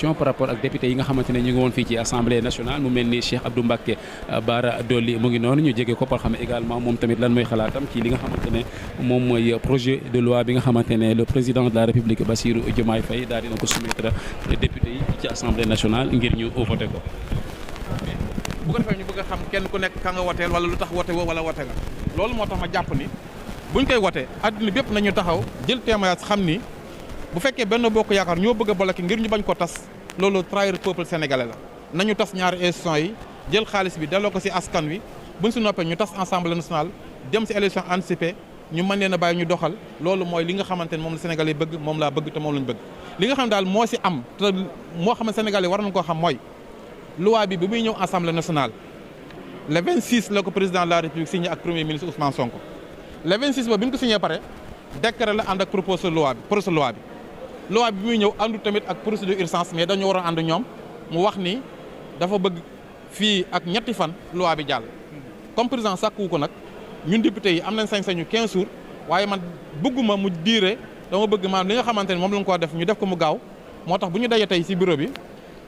par rapport ak député yi nga xamante ne ñu ngi woon fii ci assemblée nationale mu mel ni Cheikh Abdou Mbacké Bara Dolly mu ngi noonu ñu jege ko pour xam également moom tamit lan mooy xalaatam ci li nga xamante ne moom mooy projet de loi bi nga xamante ne le président de la République Bassirou Diomaye Faye daal dina ko soumettre député yi ci assemblée nationale ngir ñu voté ko. bu ko defee ñu bëgg a xam kenn ku nekk ka nga woteel wala lu tax wote woo wala wote nga loolu moo tax ma jàpp ni buñ koy wote adduna bépp nañu taxaw jël témoignage xam ni bu fekkee benn bokk yaakaar ñoo bëgg a bloqué ngir ñu bañ ko tas loolu trahir peuple sénégalais la nañu tas ñaari institutions yi jël xaalis bi delloo ko ci askan wi buñ si noppee ñu tas assemblée nationale dem ci élection anticipée ñu mën leen a bàyyi ñu doxal loolu mooy li nga xamante ne moom la sénégalais bëgg moom laa bëgg te moom lañ bëgg li nga xam ne daal moo ci am te moo xam ne sénégalais war nañ koo xam mooy loi bi muy ñëw assemblée nationale le 26 la ko président de la république signé ak premier ministre Ousmane Sonko le 26 ba bi ñu ko signé pare décret la ànd ak proposition loi bi loi bi muy ñëw àndu tamit ak procédure urgence mais dañu waroon ànd ñoom mu wax ni dafa bëgg fii ak ñetti fan loi bi jàll comme président sàkkuwu ko nag ñun député yi am nañ sañ-sañu 15 jours waaye man bëgguma mu diire dama bëgg maanaam li nga xamante ne moom la ñu ko def ñu def ko mu gaaw moo tax bu ñu daje tey ci bureau bi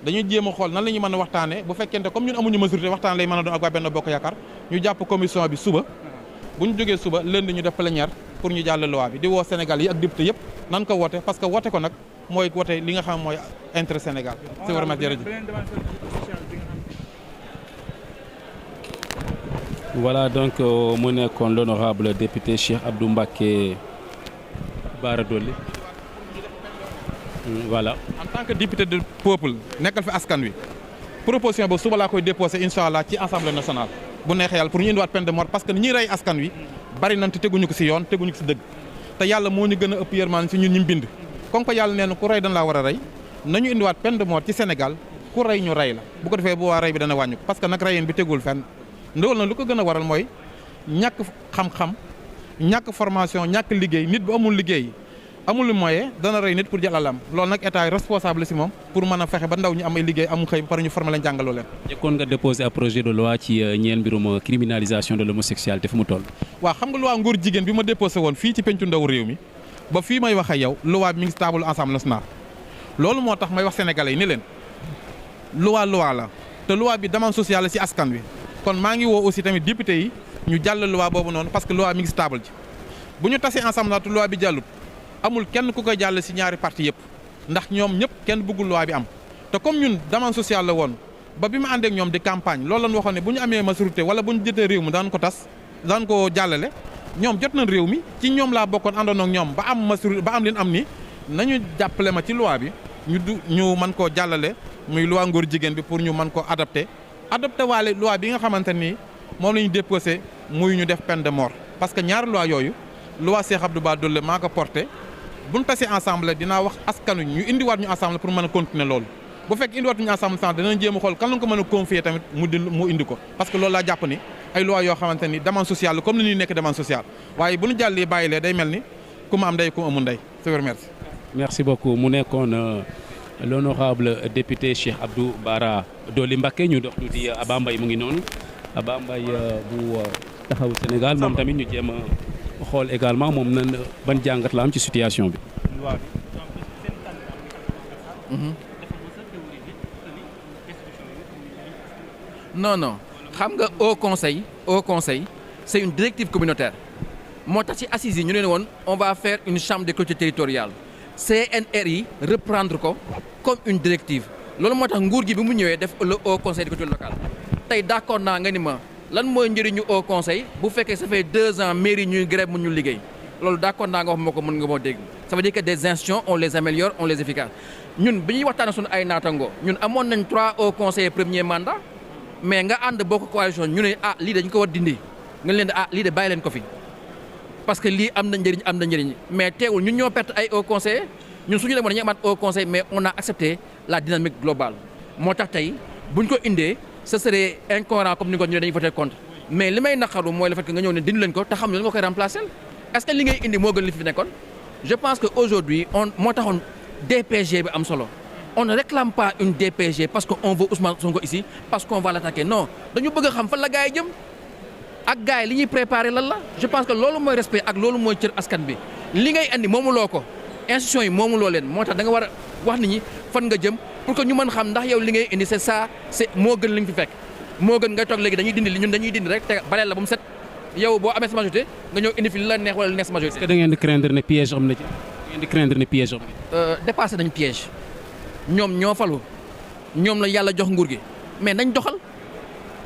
dañuy jéem a xool nan la ñuy mën a waxtaanee bu fekkente comme ñun amuñu majorité waxtaan lay mën a doon ak waa Benno Bokk Yaakaar ñu jàpp commission bi suba bu ñu jógee suba lundi ñu def plénière pour ñu jàll loi bi di woo Sénégal yi ak député yëpp nan ko wote parce que wote ko nag mooy wote li nga xam mooy intérêt Sénégal. c'est vraiment jërëjëf. Voilà donc mu nekkoon l'honorable député Cheikh Abdou Mbacké Bara Dolly. Voilà. En tant que député du peuple nekkal fi askan wi proposition boobu suba laa koy déposé incha allah ci assemblée nationale bu neexee yàlla pour ñu indiwaat peine de mort parce que ni ñuy rey askan wi bari nañ te teguñu ko ci yoon teguñu ko ci dëgg te yàlla moo ñu gën a ëpp yërmaan ci ñun ñu bind. comme que yàlla nee na ku rey dañ laa war a rey nañu indiwaat peine de mort ci Sénégal ku rey ñu rey la bu ko defee bu waa rey bi dana wàññi ko parce que nag reyeen bi tegul fenn ndawal na lu ko gën a waral mooy ñàkk xam-xam ñàkk formation ñàkk liggéey nit bu amul liggéey amul moyen dana rey nit pour jël alalam loolu nag état responsable ci moom pour mën a fexe ba ndaw ñu am ay liggéey amul xëy ba pare ñu former leen jàngaloo leen. jëkkoon nga déposé un projet de loi ci ñeel mbirum criminalisation de l'homosexualité fu mu toll. waaw xam nga loi ngóor jigéen bi ma déposé woon fii ci pencu ndaw réew mi ba fii may wax ak yow loi bi mi ngi ci table Assemblée nationale loolu moo tax may wax sénégalais yi ni leen loi la te loi bi demande sociale la ci askan wi kon maa ngi woo aussi tamit député yi ñu jàll loi boobu noonu parce que loi mi ngi ci table ji bu ñu tasee ensemble te loi bi jàllut amul kenn ku koy jàll ci ñaari parti yëpp ndax ñoom ñëpp kenn bëggul loi bi am te comme ñun demande sociale la woon ba bi ma ànd ak ñoom di campagne loolu lañ waxoon ne bu ñu amee majorité wala bu ñu jotee réew mi daan ko tas daan ko jàllale ñoom jot nañ réew mi ci ñoom laa bokkoon àndoon ak ñoom ba am majorité ba am leen am ni nañu jàppale ma ci loi bi ñu mën koo jàllale muy loi ngóor jigéen bi pour ñu mën koo adapté waale loi bi nga xamante ni moom la ñu déposé muy ñu def peine de mort parce que ñaari loi yooyu loi Cheikh Abdou Bara Dolly maa ko porté bu ñu tasee ensemble dinaa wax askanu ñu indiwaat ñu ensemble pour mën a continuer loolu bu fekk indiwaat ñu ensemble sax danañ jéem a xool kan lañ ko mën a confier tamit mu indi ko parce que loolu laa jàpp ni ay loi yoo xamante ni demande sociale comme ni ñuy nekk demande sociale waaye bu ñu jàllee bàyyilee day mel ni ku ma am ndey ku ma amul ndey je vous remercie. Merci beaucoup mu nekkoon l'honorable député Cheikh Abdou Bara Dolly Mbacké ñu dox tuuti Aba Mbaye mu ngi noonu Aba Mbaye bu taxawu Sénégal moom tamit ñu jéem a xool également moom nan ban jàngat la am ci situation bi. non xam nga au conseil c'est une directive communautaire moo tax ci assises yi ñu leen woon on va faire une chambre des collectivités territoriales CNRI reprendre ko comme une directive loolu moo tax nguur gi bi mu ñëwee def le haut conseil des collectivités locales tey d'accord naa nga ni ma lan mooy njëriñu haut conseil bu fekkee ça fait 2 ans mairie ñuy grève mu ñu liggéey loolu d'accord naa nga wax moo ko mën nga moo dégg ça veut dire que des institutions on les améliore on les efficace ñun bi ñuy waxtaanee suñu ay naatangoo ñun amoon nañ 3 hauts conseillers premier mandat mais nga ànd bokk coalition ñu ne lii dañ ko war dindi nga leen lii de bàyyi leen ko fi parce que lii am na njëriñ mais teewul ñun ñoo perte ay hauts conseillers ñun suñu demoon dañuy amaat hauts conseil mais on a accepté la dynamique globale moo tax tey buñ ko indee ce serait incohérent comme ni ko ñu ne dañuy voter contre mais li may naqaru mooy le fait que nga ñëw ne dindi leen ko te xam ne nga koy remplacer est-ce que li ngay indi moo gën li fi nekkoon je pense que aujourd'hui moo taxoon DPG bi am solo on ne réclame pas une DPG parce que on veut Ousmane Sonko ici parce qu'on va l'attaquer non dañu bëgg a xam fan la gars yi jëm ak gars yi li ñuy préparer lan la je pense que loolu mooy respect ak loolu mooy cër askan bi li ngay andi moomuloo ko institutions yi moomuloo leen moo tax da nga war a wax nit ñi fan nga jëm pour que ñu mën xam ndax yow li ngay indi c'est ça c'est moo gën li nga fi fekk moo gën ngay toog léegi dañuy dindi li ñun dañuy dindi rek te baleel la ba mu set yow boo amee sa majorité nga ñëw indi fi li la neex wala li neex sa majorité. est-ce que da ngeen di craindre ne piège am na ci. da ngeen di craindre ne piège am na ci. dépassé nañ piège ñoom ñoo falu ñoom la yàlla jox nguur gi mais nañ doxal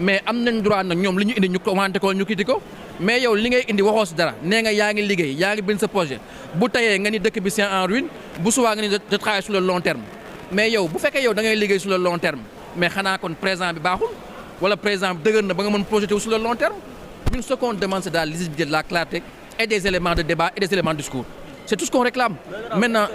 mais am nañ droit nag ñoom li ñu indi ñu commenté ko ñu critiqué ko mais yow li ngay indi waxoo si dara nee nga yaa ngi liggéey yaa ngi bind sa projet bu tayee nga ni dëkk bi c'est en ruine bu subaa nga ni je travaille sur le long terme mais yow bu fekkee yow da ngay liggéey sur le long terme mais xanaa kon présent bi baaxul wala présent bi dëgër na ba nga mën projeté wu sur le long terme ñun ce qu'on demande c'est de la lisibilité, de la clarté et des éléments de débat et des éléments de discours c'est tout ce qu'on réclame maintenant.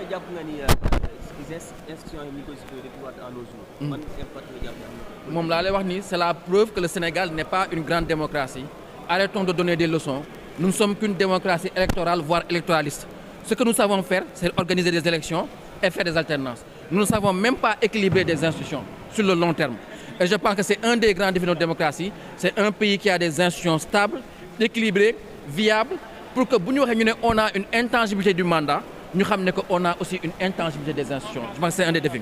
moom laa lay wax ni c'est la preuve que le Sénégal n'est pas une grande démocratie. Arrêtons de donner des leçons. Nous ne sommes qu'une démocratie électorale, voire électoraliste. Ce que nous savons faire, c'est organiser des élections et faire des alternances. Nous ne savons même pas équilibrer des institutions sur le long terme. Et je pense que c'est un des grands défis de notre démocratie. C'est un pays qui a des institutions stables, équilibrées, viables, pour que bu ñu waxee ñu ne on a une intangibilité du mandat, ñu xam ne que on a aussi une intangibilité des institutions. Je pense que c'est un des défis.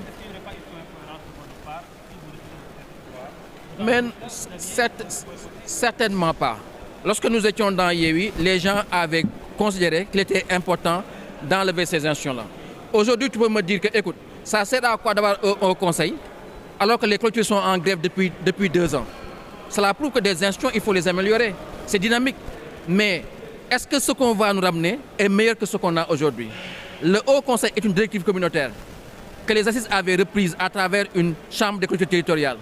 Mais certainement pas. Lorsque nous étions dans Yewwi, les gens avaient considéré qu'il était important d'enlever ces institutions-là. Aujourd'hui, tu peux me dire que, écoute, ça sert à quoi d'avoir un conseil alors que les clôtures sont en grève depuis 2 ans? Cela prouve que des institutions, il faut les améliorer. C'est dynamique. Mais est-ce que ce qu'on va nous ramener est meilleur que ce qu'on a aujourd'hui? Le Haut Conseil est une directive communautaire que les assises avaient reprise à travers une chambre des collectivités territoriales.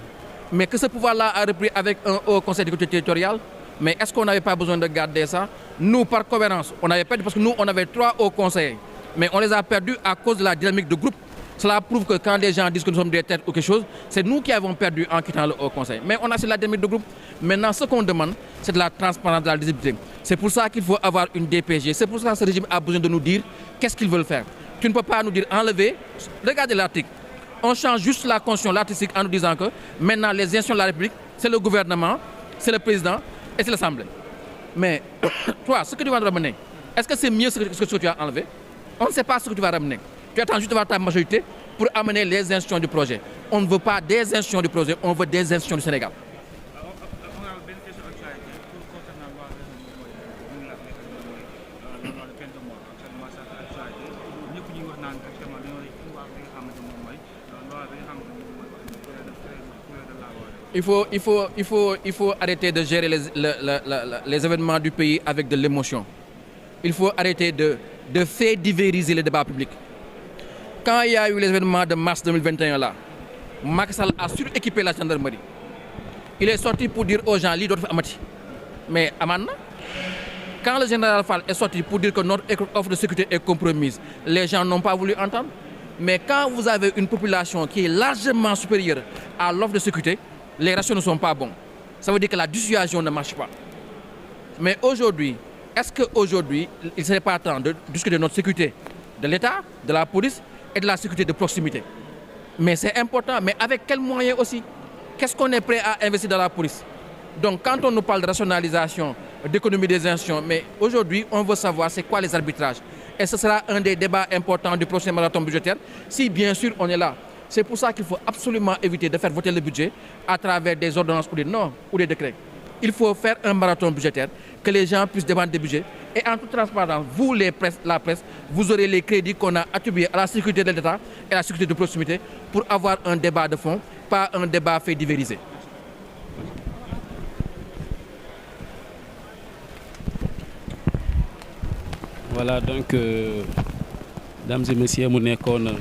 Mais que ce pouvoir-là a repris avec un Haut Conseil des collectivités territoriales. Mais est-ce qu'on n'avait pas besoin de garder ça? Nous, par cohérence, on avait perdu parce que nous, on avait 3 hauts conseillers. Mais on les a perdus à cause de la dynamique de groupe. Cela prouve que quand les gens disent que nous sommes des têtes ou quelque chose, c'est nous qui avons perdu en quittant le Haut Conseil. Mais on a sur la dynamique de groupe. Maintenant, ce qu'on demande, c'est de la transparence, de la lisibilité. C'est pour ça qu'il faut avoir une DPG. C'est pour ça que ce régime a besoin de nous dire qu'est-ce qu'ils veulent faire. Tu ne peux pas nous dire enlever. Regardez l'article. On change juste la constitution, l'article en nous disant que maintenant les institutions de la République, c'est le gouvernement, c'est le président et c'est l'Assemblée. Mais toi, ce que tu vas ramener, est-ce que c'est mieux ce que tu as enlevé? On ne sait pas ce que tu vas ramener. Tu attends juste d'avoir ta majorité pour amener les institutions du projet. On ne veut pas des institutions du projet, on veut des institutions du Sénégal. Il faut arrêter de gérer les événements du pays avec de l'émotion. Il faut arrêter de faire divériser les débats publics. Quand il y a eu les événements de mars 2021 là, Macky Sall a suréquipé la gendarmerie. Il est sorti pour dire aux gens, l'idée doit amati. Mais Amanna, quand le général Fall est sorti pour dire que notre offre de sécurité est compromise, les gens n'ont pas voulu entendre. Mais quand vous avez une population qui est largement supérieure à l'offre de sécurité, les ratios ne sont pas bons. Ça veut dire que la dissuasion ne marche pas. Mais aujourd'hui, est-ce qu'aujourd'hui, il ne serait pas temps de discuter de notre sécurité, de l'État, de la police et de la sécurité de proximité? Mais c'est important. Mais avec quels moyens aussi? Qu'est-ce qu'on est prêt à investir dans la police? Donc quand on nous parle de rationalisation, d'économie des institutions, mais aujourd'hui, on veut savoir c'est quoi les arbitrages. Et ce sera un des débats importants du prochain marathon budgétaire, si bien sûr on est là. C'est pour ça qu'il faut absolument éviter de faire voter le budget à travers des ordonnances ou des normes ou des décrets. Il faut faire un marathon budgétaire, que les gens puissent demander des budgets. Et en toute transparence, vous, la presse, vous aurez les crédits qu'on a attribués à la sécurité de l'État et à la sécurité de proximité pour avoir un débat de fond, pas un débat fait divériser. Voilà donc, mesdames et messieurs, mu nekkoon